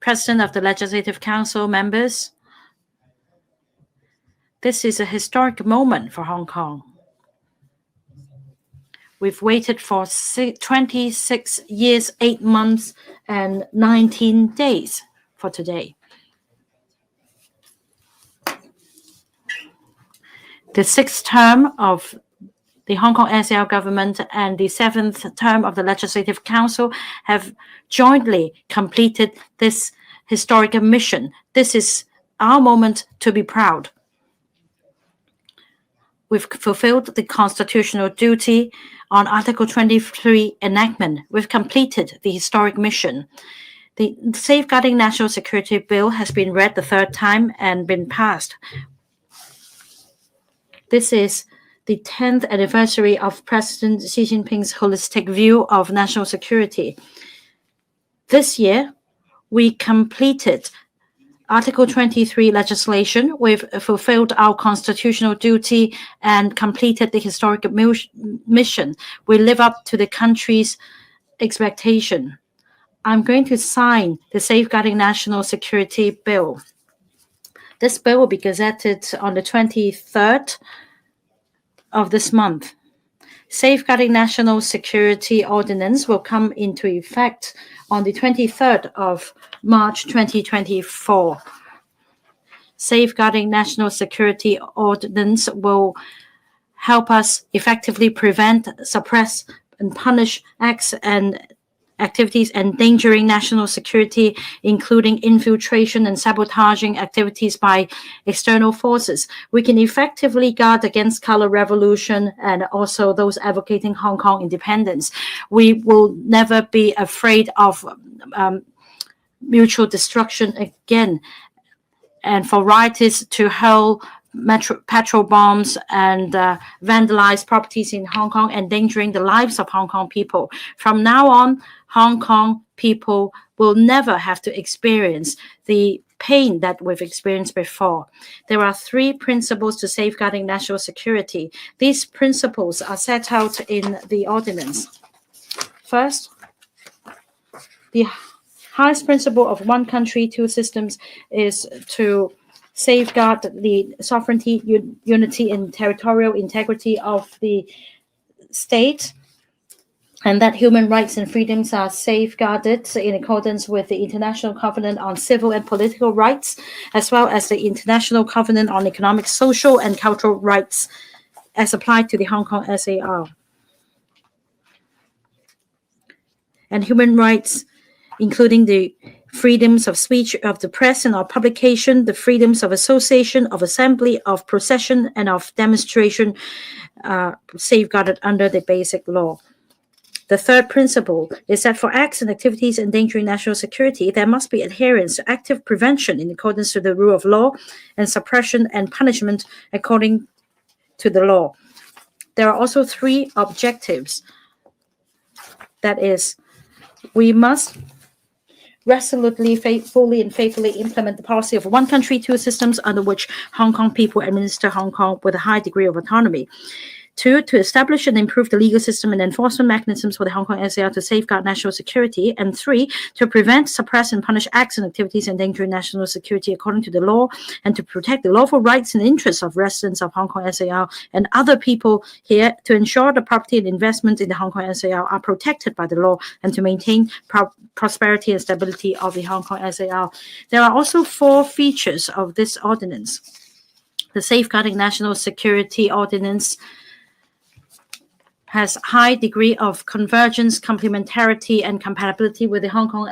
President of the Legislative Council, members, this is a historic moment for Hong Kong. We've waited for 26 years, 8 months, and 19 days for today. The 6th term of the Hong Kong SAR government and the 7th term of the Legislative Council have jointly completed this historic mission. This is our moment to be proud. We've fulfilled the constitutional duty on Article 23 enactment. We've completed the historic mission. The Safeguarding National Security Bill has been read the 3rd time and been passed. This is the 10th anniversary of President Xi Jinping's holistic view of national security. This year, we completed Article 23 legislation. We've fulfilled our constitutional duty and completed the historic mission. We live up to the country's expectation. I'm going to sign the Safeguarding National Security Bill. This bill will be gazetted on the 23rd of this month. Safeguarding National Security Ordinance will come into effect on the 23rd of March 2024. Safeguarding National Security Ordinance will help us effectively prevent, suppress, and punish acts and activities endangering national security, including infiltration and sabotaging activities by external forces. We can effectively guard against color revolution and also those advocating Hong Kong independence. We will never be afraid of mutual destruction again, and for rioters to hurl petrol bombs and vandalize properties in Hong Kong, endangering the lives of Hong Kong people. From now on, Hong Kong people will never have to experience the pain that we've experienced before. There are 3 principles to safeguarding national security. These principles are set out in the ordinance. First, the highest principle of one country, 2 systems is to safeguard the sovereignty, unity, and territorial integrity of the state, and that human rights and freedoms are safeguarded in accordance with the International Covenant on Civil and Political Rights, as well as the International Covenant on Economic, Social, and Cultural Rights as applied to the Hong Kong SAR. And human rights, including the freedoms of speech, of the press and of publication, the freedoms of association, of assembly, of procession, and of demonstration, safeguarded under the Basic Law. The 3rd principle is that for acts and activities endangering national security, there must be adherence to active prevention in accordance to the rule of law and suppression and punishment according to the law. There are also 3 objectives. That is, we must resolutely, fully, and faithfully implement the policy of one country, 2 systems, under which Hong Kong people administer Hong Kong with a high degree of autonomy. 2, to establish and improve the legal system and enforcement mechanisms for the Hong Kong SAR to safeguard national security. And 3, to prevent, suppress, and punish acts and activities endangering national security according to the law, and to protect the lawful rights and interests of residents of Hong Kong SAR and other people here, to ensure the property and investment in the Hong Kong SAR are protected by the law, and to maintain prosperity and stability of the Hong Kong SAR. There are also 4 features of this ordinance. The Safeguarding National Security Ordinance has high degree of convergence, complementarity, and compatibility with the Hong Kong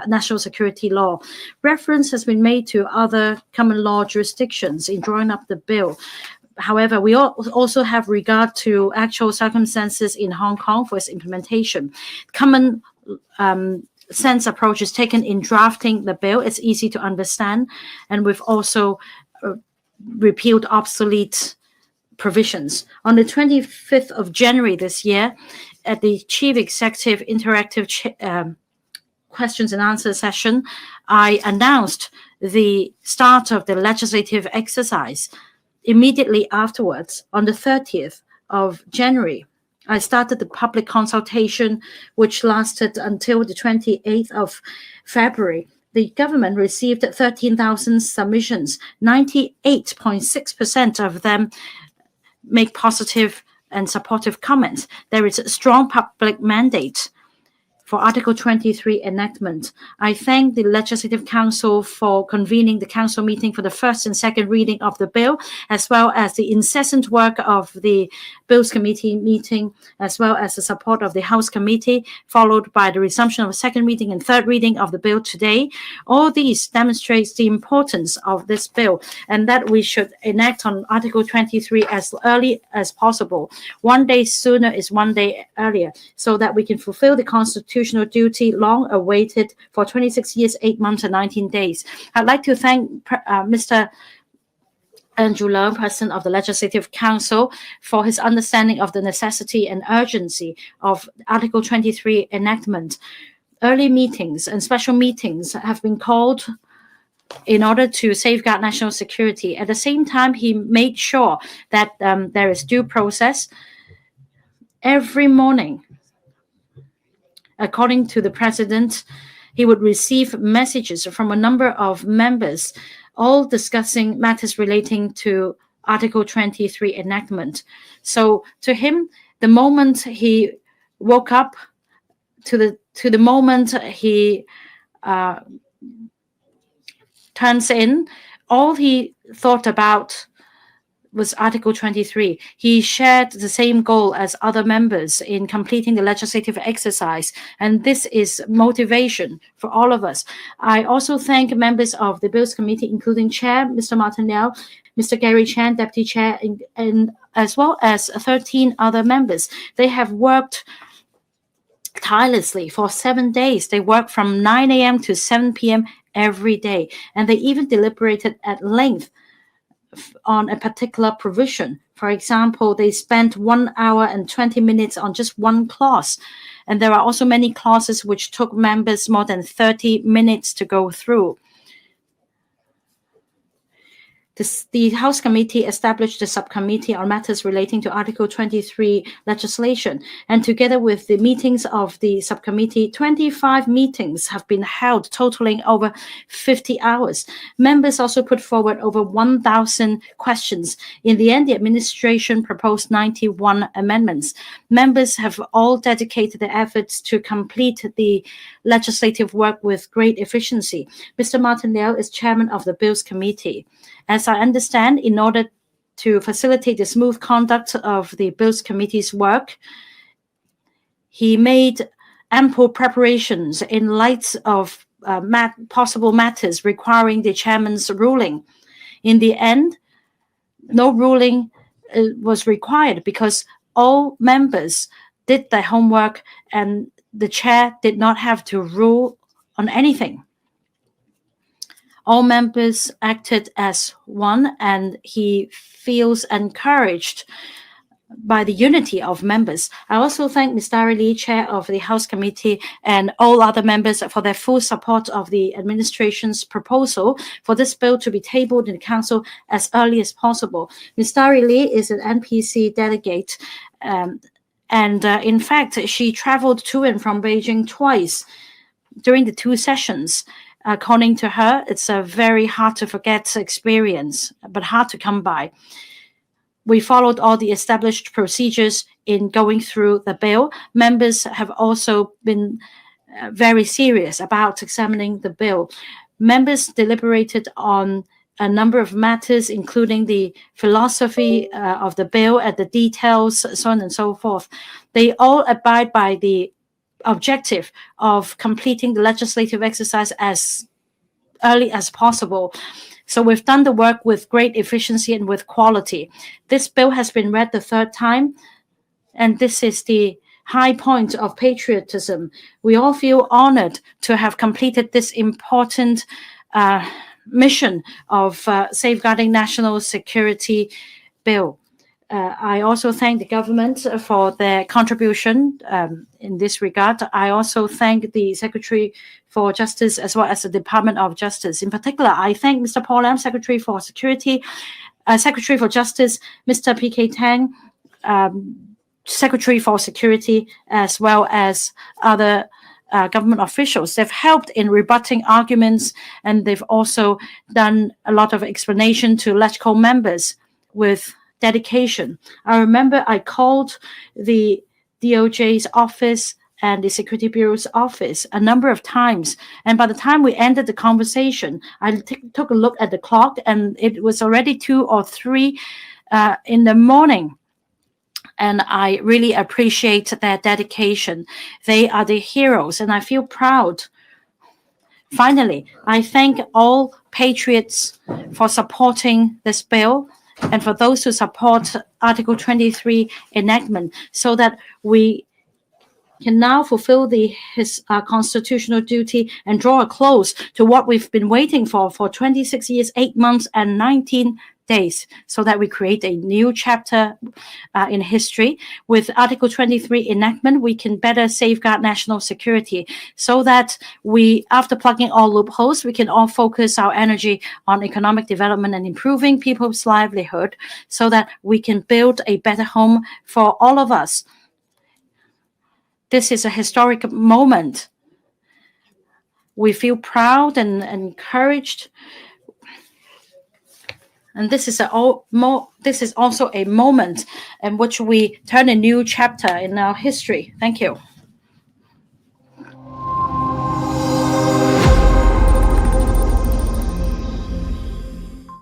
national security law. Reference has been made to other common law jurisdictions in drawing up the bill. However, we also have regard to actual circumstances in Hong Kong for its implementation. Common sense approach is taken in drafting the bill. It's easy to understand, and we've also repealed obsolete provisions. On the 25th of January this year, at the Chief Executive Interactive Questions and Answers session, I announced the start of the legislative exercise. Immediately afterwards, on the 30th of January, I started the public consultation, which lasted until the 28th of February. the government received 13,000 submissions. 98.6% of them make positive and supportive comments. There is a strong public mandate for Article 23 enactment. I thank the Legislative Council for convening the Council meeting for the first and second reading of the bill, as well as the incessant work of the Bills Committee meeting, as well as the support of the House Committee, followed by the resumption of second reading and third reading of the bill today. All these demonstrates the importance of this bill and that we should enact on Article 23 as early as possible. One day sooner is one day earlier, so that we can fulfill the constitutional duty long awaited for 26 years, 8 months, and 19 days. I'd like to thank Mr. Andrew Leung, President of the Legislative Council, for his understanding of the necessity and urgency of Article 23 enactment. Early meetings and special meetings have been called in order to safeguard national security. At the same time, he made sure that there is due process. Every morning, according to the president, he would receive messages from a number of members, all discussing matters relating to Article 23 enactment. So to him, the moment he woke up to the moment he turns in, all he thought about was Article 23. He shared the same goal as other members in completing the legislative exercise, and this is motivation for all of us. I also thank members of the Bills Committee, including Chair Mr. Martin Liao, Mr. Gary Chan, Deputy Chair, and as well as 13 other members. They have worked tirelessly for 7 days. They worked from 9 a.m. to 7 p.m. every day, and they even deliberated at length on a particular provision. For example, they spent 1 hour and 20 minutes on just one clause. And there are also many clauses which took members more than 30 minutes to go through. The House Committee established a subcommittee on matters relating to Article 23 legislation. And together with the meetings of the subcommittee, 25 meetings have been held, totaling over 50 hours. Members also put forward over 1,000 questions. In the end, the administration proposed 91 amendments. Members have all dedicated their efforts to complete the legislative work with great efficiency. Mr. Martin Liao is chairman of the Bills Committee. As I understand, in order to facilitate the smooth conduct of the Bills Committee's work, he made ample preparations in light of possible matters requiring the chairman's ruling. In the end, no ruling was required because all members did their homework and the chair did not have to rule on anything. All members acted as one, and he feels encouraged by the unity of members. I also thank Ms. Dari Lee, Chair of the House Committee, and all other members for their full support of the administration's proposal for this bill to be tabled in the Council as early as possible. Ms. Dari Lee is an NPC delegate, and in fact, she traveled to and from Beijing twice during the 2 sessions. According to her, it's a very hard to forget experience, but hard to come by. We followed all the established procedures in going through the bill. Members have also been very serious about examining the bill. Members deliberated on a number of matters, including the philosophy of the bill and the details, so on and so forth. They all abide by the objective of completing the legislative exercise as early as possible. So we've done the work with great efficiency and with quality. This bill has been read the 3rd time, and this is the high point of patriotism. We all feel honored to have completed this important mission of safeguarding national security bill. I also thank the government for their contribution in this regard. I also thank the Secretary for Justice as well as the Department of Justice. In particular, I thank Mr. Paul Lam, Secretary for Security, Secretary for Justice, Mr. P.K. Tang, Secretary for Security, as well as other government officials. They've helped in rebutting arguments, and they've also done a lot of explanation to LegCo members with dedication. I remember I called the DOJ's office and the Security Bureau's office a number of times. And by the time we ended the conversation, I took a look at the clock, and it was already 2 or 3 in the morning. And I really appreciate their dedication. They are the heroes, and I feel proud. Finally, I thank all patriots for supporting this bill and for those who support Article 23 enactment, so that we can now fulfill his constitutional duty and draw a close to what we've been waiting for 26 years, 8 months, and 19 days, so that we create a new chapter in history. With Article 23 enactment, we can better safeguard national security, so that we, after plugging all loopholes, we can all focus our energy on economic development and improving people's livelihood, so that we can build a better home for all of us. This is a historic moment. We feel proud and encouraged. And this is also a moment in which we turn a new chapter in our history. Thank you.